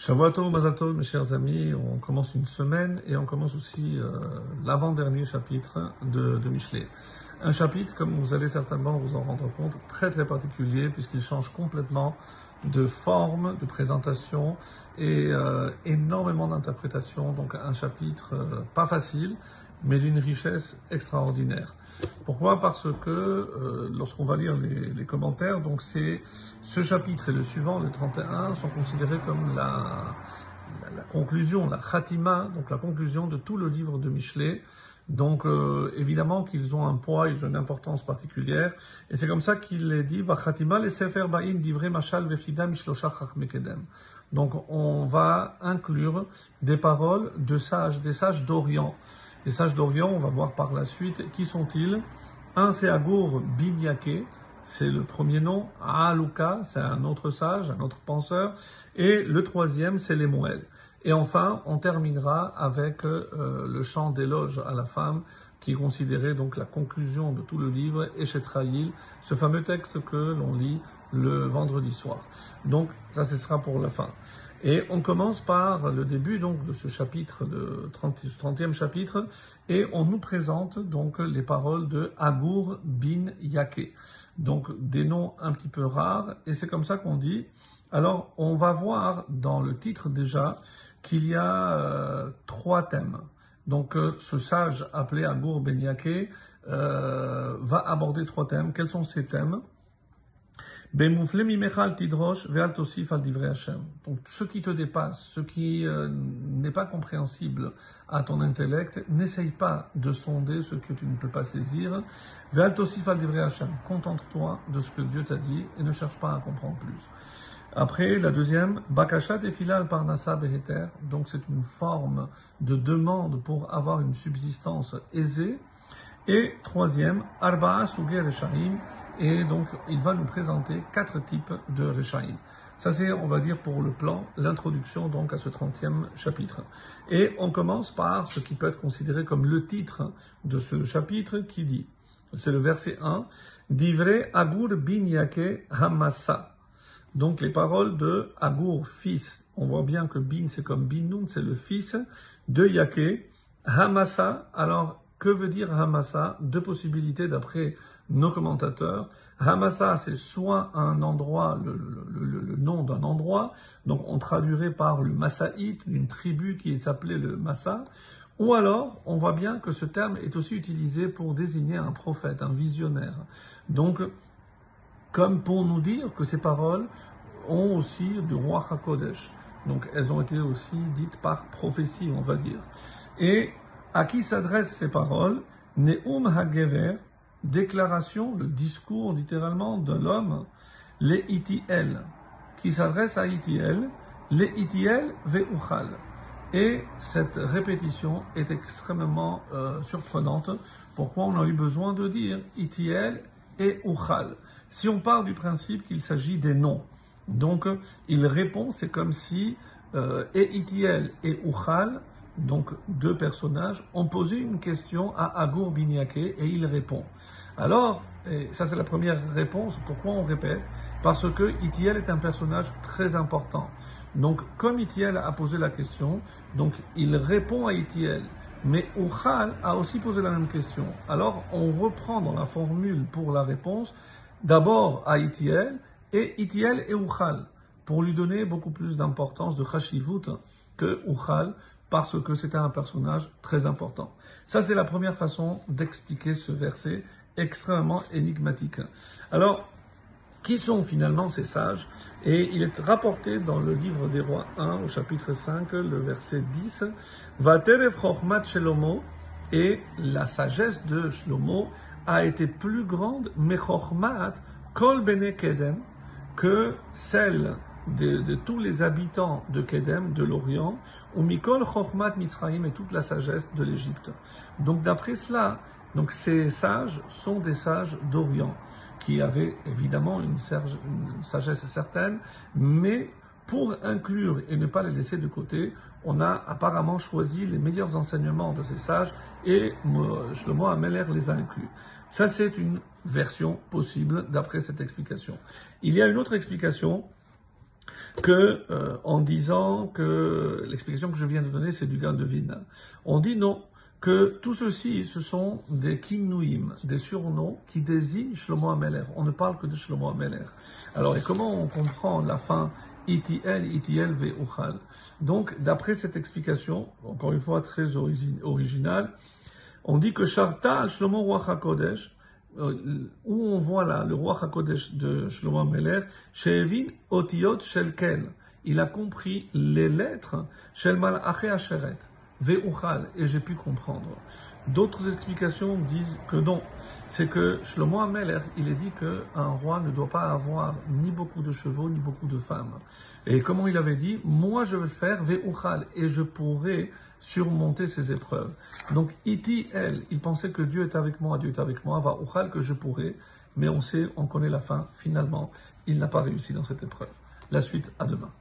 Shavuot Tov, Mazal Tov, mes chers amis, on commence une semaine et on commence aussi l'avant-dernier chapitre de Mishlei. Un chapitre, comme vous allez certainement vous en rendre compte, très très particulier puisqu'il change complètement de forme, de présentation et énormément d'interprétation. Donc un chapitre pas facile, mais d'une richesse extraordinaire. Pourquoi? Parce que lorsqu'on va lire les commentaires, donc ce chapitre et le suivant, le 31, sont considérés comme la conclusion, la khatima, donc la conclusion de tout le livre de Mishlei. Donc évidemment qu'ils ont un poids, ils ont une importance particulière, et c'est comme ça qu'il est dit khatima le sefer ba'im divrei mashal vechida mishlosha chachmei kedem. Donc on va inclure des paroles de sages, des sages d'Orient. Les sages d'Orient, on va voir par la suite, qui sont-ils? Un, c'est Agur bin Yaké, c'est le premier nom. Aluka, c'est un autre sage, un autre penseur. Et le troisième, c'est les Moël. Et enfin, on terminera avec le chant d'éloge à la femme, qui est considéré donc la conclusion de tout le livre, Eshetraïl, ce fameux texte que l'on lit le vendredi soir. Donc, ça, ce sera pour la fin. Et on commence par le début donc de ce chapitre, de 30e chapitre, et on nous présente donc les paroles de Agur bin Yaké. Donc des noms un petit peu rares, et c'est comme ça qu'on dit. Alors on va voir dans le titre déjà qu'il y a trois thèmes. Donc ce sage appelé Agur bin Yaké va aborder trois thèmes. Quels sont ces thèmes? Donc ce qui te dépasse, ce qui n'est pas compréhensible à ton intellect, n'essaye pas de sonder ce que tu ne peux pas saisir. Contente-toi de ce que Dieu t'a dit et ne cherche pas à comprendre plus. Après, la deuxième, Bakashat Tefila al Parnasa Beheter, donc c'est une forme de demande pour avoir une subsistance aisée. Et troisième, Arba'a Sugei Reshaim, et donc il va nous présenter quatre types de Reshaim. Ça c'est, on va dire, pour le plan, l'introduction donc à ce 30e chapitre. Et on commence par ce qui peut être considéré comme le titre de ce chapitre qui dit, c'est le verset 1, Divrei Agur bin Yaké Hamassa. Donc les paroles de Agur, fils. On voit bien que bin c'est comme Binun, c'est le fils de Yaké. Hamassa, alors que veut dire Hamassa? Deux possibilités d'après nos commentateurs. Hamassa, c'est soit un endroit, le nom d'un endroit, donc on traduirait par le Massaït, une tribu qui est appelée le Massa, ou alors on voit bien que ce terme est aussi utilisé pour désigner un prophète, un visionnaire. Donc, comme pour nous dire que ces paroles ont aussi du roi HaKodesh. Donc elles ont été aussi dites par prophétie, on va dire. Et à qui s'adressent ces paroles? Ne'um HaGever, déclaration, le discours littéralement de l'homme, les Itiel, qui s'adresse à Itiel, les Itiel ve'uchal. Et cette répétition est extrêmement surprenante. Pourquoi on a eu besoin de dire Itiel et Uchal? Si on part du principe qu'il s'agit des noms, donc il répond, c'est comme si Itiel et Uchal, donc deux personnages, ont posé une question à Agur bin Yaké et il répond. Alors, et ça c'est la première réponse, pourquoi on répète? Parce que Itiel est un personnage très important. Donc comme Itiel a posé la question, donc il répond à Itiel. Mais Uchal a aussi posé la même question. Alors on reprend dans la formule pour la réponse, d'abord à Itiel et Uchal, pour lui donner beaucoup plus d'importance de Chashivut que Uchal, parce que c'était un personnage très important. Ça, c'est la première façon d'expliquer ce verset extrêmement énigmatique. Alors, qui sont finalement ces sages? Et il est rapporté dans le livre des rois 1, au chapitre 5, le verset 10, Vaterev Chochmat Shlomo, et la sagesse de Shlomo a été plus grande, mais Chochmat Kol Bene Kedem, que celle de tous les habitants de Kedem, de l'Orient, ou Mikol Chochmat Mitzrayim, et toute la sagesse de l'Égypte. Donc d'après cela, donc ces sages sont des sages d'Orient, qui avaient évidemment une sagesse certaine, mais pour inclure et ne pas les laisser de côté, on a apparemment choisi les meilleurs enseignements de ces sages et Shlomo HaMelech les a inclus. Ça, c'est une version possible d'après cette explication. Il y a une autre explication que en disant que l'explication que je viens de donner, c'est du gain de vina. On dit non, que tout ceci, ce sont des kinouim, des surnoms qui désignent Shlomo HaMelech. On ne parle que de Shlomo HaMelech. Alors, et comment on comprend la fin Itiel ve'uchal? Donc, d'après cette explication, encore une fois très originale, on dit que Sharta al Shlomo Ruach HaKodesh, où on voit là le Ruach HaKodesh de Shlomo HaMelech, She'evin otiyot shel kel. Il a compris les lettres shel malachei asheret. Ve'uchal, et j'ai pu comprendre. D'autres explications disent que non. C'est que Shlomo HaMelech, il est dit qu'un roi ne doit pas avoir ni beaucoup de chevaux, ni beaucoup de femmes. Et comment il avait dit, moi je vais faire Ve'uchal, et je pourrai surmonter ces épreuves. Donc, il pensait que Dieu est avec moi, Dieu est avec moi, Ve'uchal, que je pourrai, mais on connaît la fin, finalement, il n'a pas réussi dans cette épreuve. La suite, à demain.